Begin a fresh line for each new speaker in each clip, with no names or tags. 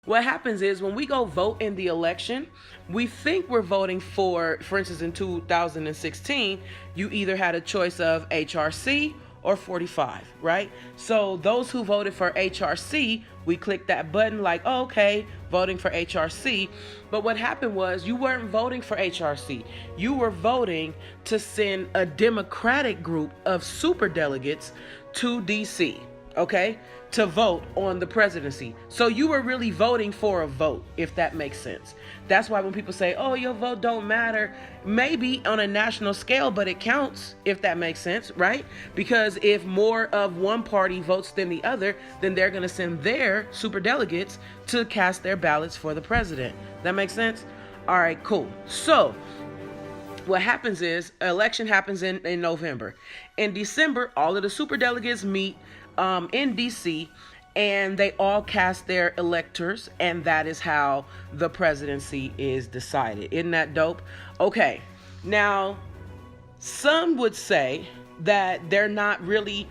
What happens is when we go vote in the election, we think we're voting for instance, in 2016, you either had a choice of HRC or 45, right? So those who voted for HRC, we clicked that button like, oh, okay, voting for HRC. But what happened was you weren't voting for HRC. You were voting to send a Democratic group of super delegates to DC, okay, to vote on the presidency. So you were really voting for a vote, if that makes sense. That's why when people say, oh, your vote don't matter, maybe on a national scale, but it counts, if that makes sense, right? Because if more of one party votes than the other, then they're going to send their super delegates to cast their ballots for the president. That makes sense? All right, cool. So what happens is election happens in November. In December, all of the super delegates meet in DC, and they all cast their electors, and that is how the presidency is decided. Isn't that dope? Okay, now some would say that they're not really,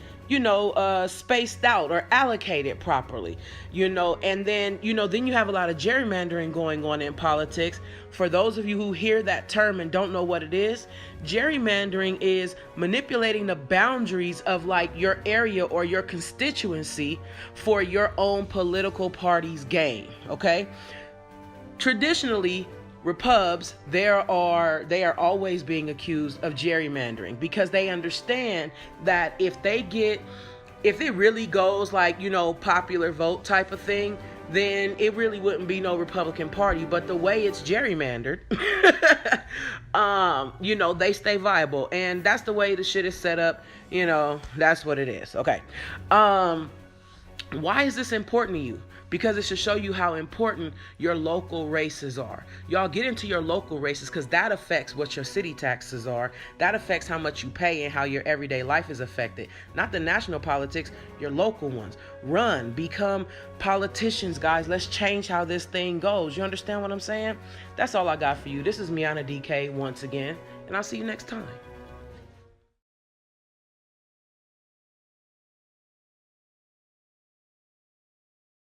spaced out or allocated properly, and then you have a lot of gerrymandering going on in politics. For those of you who hear that term and don't know what it is, gerrymandering is manipulating the boundaries of like your area or your constituency for your own political party's gain, okay? Traditionally, Repubs, they are always being accused of gerrymandering because they understand that if it really goes like, popular vote type of thing, then it really wouldn't be no Republican Party. But the way it's gerrymandered, they stay viable. And that's the way the shit is set up. That's what it is. Okay. Why is this important to you? Because it should show you how important your local races are. Y'all get into your local races because that affects what your city taxes are. That affects how much you pay and how your everyday life is affected. Not the national politics, your local ones. Run, become politicians, guys. Let's change how this thing goes. You understand what I'm saying? That's all I got for you. This is Miana DK once again, and I'll see you next time.